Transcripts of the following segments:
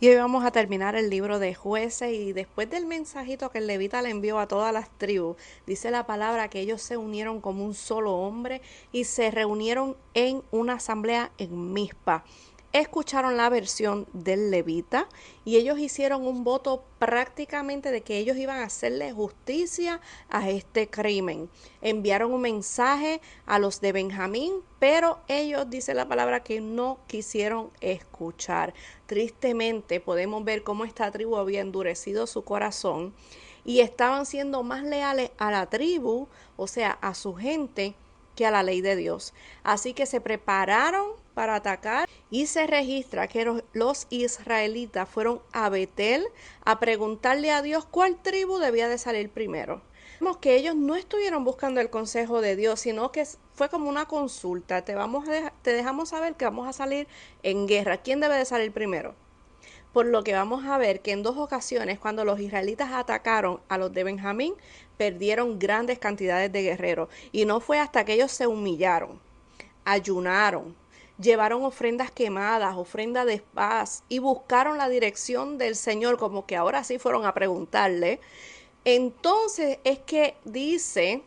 Y hoy vamos a terminar el libro de Jueces y después del mensajito que el levita le envió a todas las tribus, dice la palabra que ellos se unieron como un solo hombre y se reunieron en una asamblea en Mizpa. Escucharon la versión del levita y ellos hicieron un voto prácticamente de que ellos iban a hacerle justicia a este crimen. Enviaron un mensaje a los de Benjamín, pero ellos, dice la palabra, que no quisieron escuchar. Tristemente podemos ver cómo esta tribu había endurecido su corazón y estaban siendo más leales a la tribu, o sea, a su gente, que a la ley de Dios. Así que se prepararon para atacar y se registra que los israelitas fueron a Betel a preguntarle a Dios cuál tribu debía de salir primero. Vemos que ellos no estuvieron buscando el consejo de Dios, sino que fue como una consulta. Te dejamos saber que vamos a salir en guerra. ¿Quién debe de salir primero? Por lo que vamos a ver que en dos ocasiones, cuando los israelitas atacaron a los de Benjamín, perdieron grandes cantidades de guerreros. Y no fue hasta que ellos se humillaron, ayunaron, llevaron ofrendas quemadas, ofrenda de paz y buscaron la dirección del Señor, como que ahora sí fueron a preguntarle. Entonces es que dice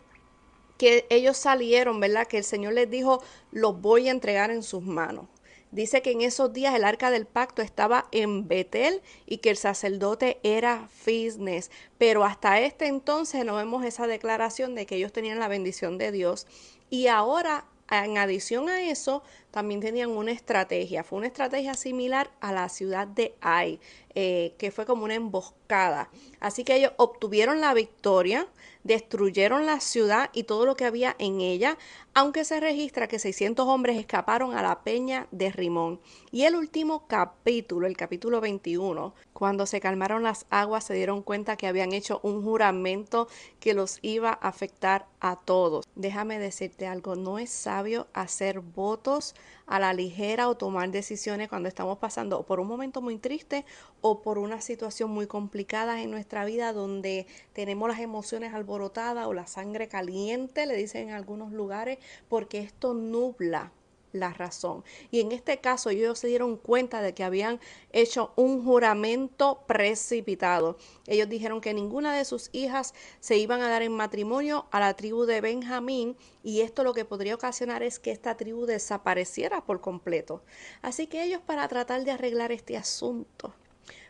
que ellos salieron, ¿verdad? Que el Señor les dijo, los voy a entregar en sus manos. Dice que en esos días el arca del pacto estaba en Betel y que el sacerdote era Fisnes. Pero hasta este entonces no vemos esa declaración de que ellos tenían la bendición de Dios. Y ahora, en adición a eso, también tenían una estrategia. Fue una estrategia similar a la ciudad de Ai, que fue como una emboscada. Así que ellos obtuvieron la victoria, destruyeron la ciudad y todo lo que había en ella, aunque se registra que 600 hombres escaparon a la peña de Rimón. Y el último capítulo, el capítulo 21, cuando se calmaron las aguas, se dieron cuenta que habían hecho un juramento que los iba a afectar a todos. Déjame decirte algo, no es sabio hacer votos a la ligera o tomar decisiones cuando estamos pasando por un momento muy triste o por una situación muy complicada en nuestra vida donde tenemos las emociones alborotadas o la sangre caliente, le dicen en algunos lugares, porque esto nubla la razón. Y en este caso ellos se dieron cuenta de que habían hecho un juramento precipitado. Ellos dijeron que ninguna de sus hijas se iban a dar en matrimonio a la tribu de Benjamín y esto lo que podría ocasionar es que esta tribu desapareciera por completo. Así que ellos, para tratar de arreglar este asunto,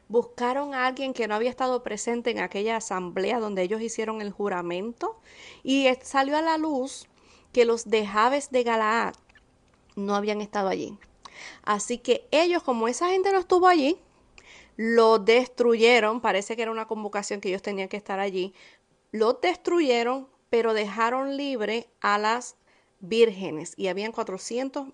buscaron a alguien que no había estado presente en aquella asamblea donde ellos hicieron el juramento y salió a la luz que los de Jabes de Galaad no habían estado allí. Así que ellos, como esa gente no estuvo allí, lo destruyeron. Parece que era una convocación que ellos tenían que estar allí. Lo destruyeron, pero dejaron libre a las vírgenes. Y habían 400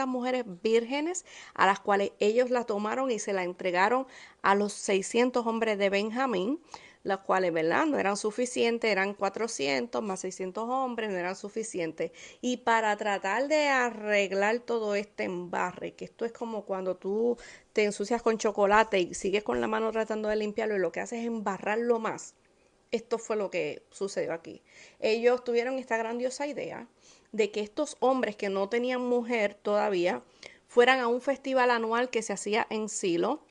mujeres vírgenes a las cuales ellos la tomaron y se la entregaron a los 600 hombres de Benjamín, los cuales, ¿verdad? No eran suficientes, eran 400 más 600 hombres, no eran suficientes. Y para tratar de arreglar todo este embarre, que esto es como cuando tú te ensucias con chocolate y sigues con la mano tratando de limpiarlo y lo que haces es embarrarlo más. Esto fue lo que sucedió aquí. Ellos tuvieron esta grandiosa idea de que estos hombres que no tenían mujer todavía fueran a un festival anual que se hacía en Silo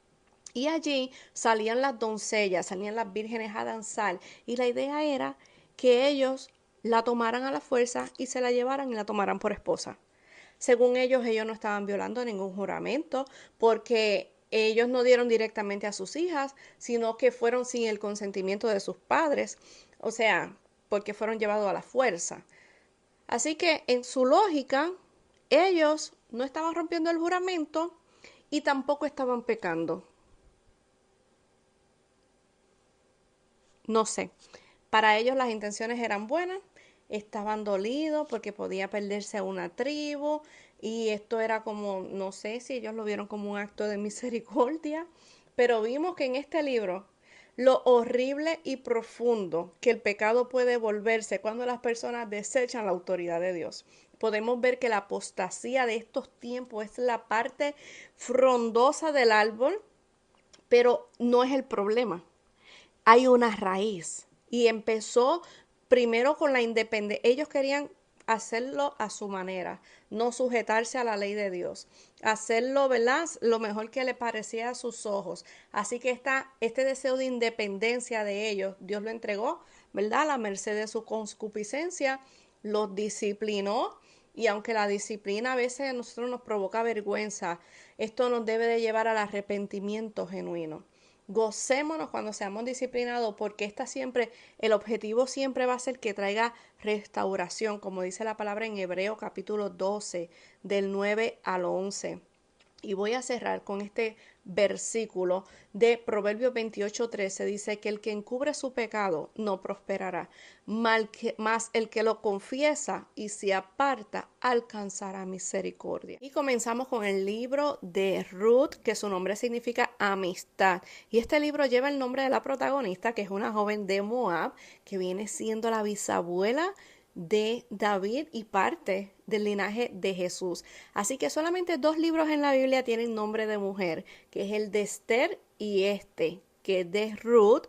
y allí salían las doncellas, salían las vírgenes a danzar y la idea era que ellos la tomaran a la fuerza y se la llevaran y la tomaran por esposa. Según ellos no estaban violando ningún juramento porque ellos no dieron directamente a sus hijas, sino que fueron sin el consentimiento de sus padres, o sea, porque fueron llevados a la fuerza. Así que en su lógica, ellos no estaban rompiendo el juramento y tampoco estaban pecando. No sé, para ellos las intenciones eran buenas, estaban dolidos porque podía perderse a una tribu y esto era como, no sé si ellos lo vieron como un acto de misericordia, pero vimos que en este libro lo horrible y profundo que el pecado puede volverse cuando las personas desechan la autoridad de Dios. Podemos ver que la apostasía de estos tiempos es la parte frondosa del árbol, pero no es el problema. Hay una raíz y empezó primero con la independencia. Ellos querían hacerlo a su manera, no sujetarse a la ley de Dios, hacerlo, ¿verdad?, lo mejor que le parecía a sus ojos. Así que este deseo de independencia de ellos, Dios lo entregó, ¿verdad?, a la merced de su concupiscencia, los disciplinó. Y aunque la disciplina a veces a nosotros nos provoca vergüenza, esto nos debe de llevar al arrepentimiento genuino. Gocémonos cuando seamos disciplinados, porque el objetivo siempre va a ser que traiga restauración, como dice la palabra en Hebreo capítulo 12, del 9 al 11. Y voy a cerrar con este versículo de Proverbios 28:13. Dice que el que encubre su pecado no prosperará, mas el que lo confiesa y se aparta alcanzará misericordia. Y comenzamos con el libro de Ruth, que su nombre significa amistad. Y este libro lleva el nombre de la protagonista, que es una joven de Moab, que viene siendo la bisabuela de David y parte del linaje de Jesús. Así que solamente 2 libros en la Biblia tienen nombre de mujer, que es el de Esther y que es de Ruth,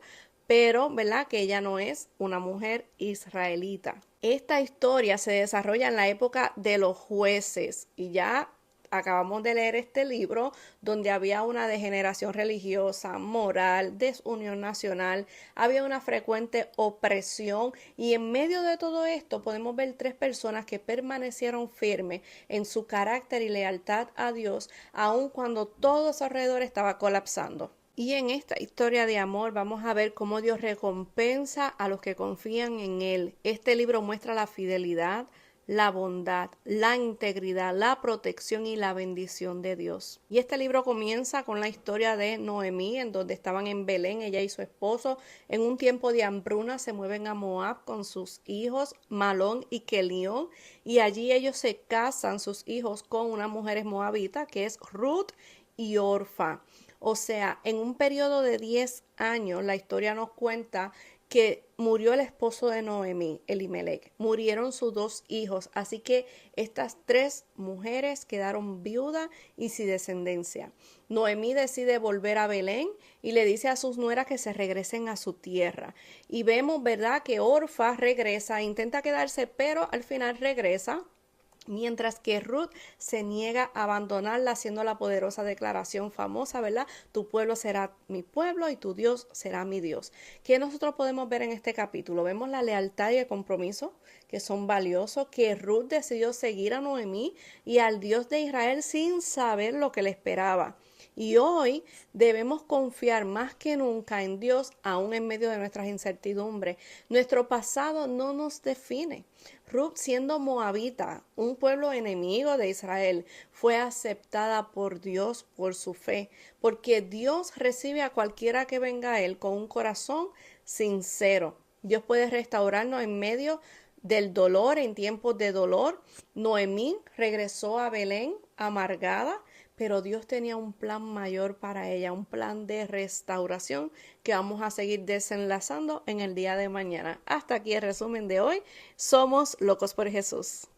pero, ¿verdad?, que ella no es una mujer israelita. Esta historia se desarrolla en la época de los jueces y ya acabamos de leer este libro donde había una degeneración religiosa, moral, desunión nacional, había una frecuente opresión y en medio de todo esto podemos ver 3 personas que permanecieron firmes en su carácter y lealtad a Dios, aun cuando todo a su alrededor estaba colapsando. Y en esta historia de amor vamos a ver cómo Dios recompensa a los que confían en Él. Este libro muestra la fidelidad, la bondad, la integridad, la protección y la bendición de Dios. Y este libro comienza con la historia de Noemí, en donde estaban en Belén, ella y su esposo. En un tiempo de hambruna se mueven a Moab con sus hijos, Malón y Kelión, y allí ellos se casan, sus hijos, con unas mujeres moabitas, que es Ruth y Orfa. O sea, en un periodo de 10 años, la historia nos cuenta que murió el esposo de Noemí, Elimelech, murieron sus 2 hijos, así que estas 3 mujeres quedaron viudas y sin descendencia. Noemí decide volver a Belén y le dice a sus nueras que se regresen a su tierra. Y vemos, ¿verdad?, que Orfa regresa, intenta quedarse, pero al final regresa. Mientras que Ruth se niega a abandonarla, haciendo la poderosa declaración famosa, ¿verdad? Tu pueblo será mi pueblo y tu Dios será mi Dios. ¿Qué nosotros podemos ver en este capítulo? Vemos la lealtad y el compromiso, que son valiosos, que Ruth decidió seguir a Noemí y al Dios de Israel sin saber lo que le esperaba. Y hoy debemos confiar más que nunca en Dios, aún en medio de nuestras incertidumbres. Nuestro pasado no nos define. Ruth, siendo moabita, un pueblo enemigo de Israel, fue aceptada por Dios por su fe, porque Dios recibe a cualquiera que venga a Él con un corazón sincero. Dios puede restaurarnos en medio del dolor, en tiempos de dolor. Noemí regresó a Belén amargada, pero Dios tenía un plan mayor para ella, un plan de restauración que vamos a seguir desenlazando en el día de mañana. Hasta aquí el resumen de hoy. Somos Locos por Jesús.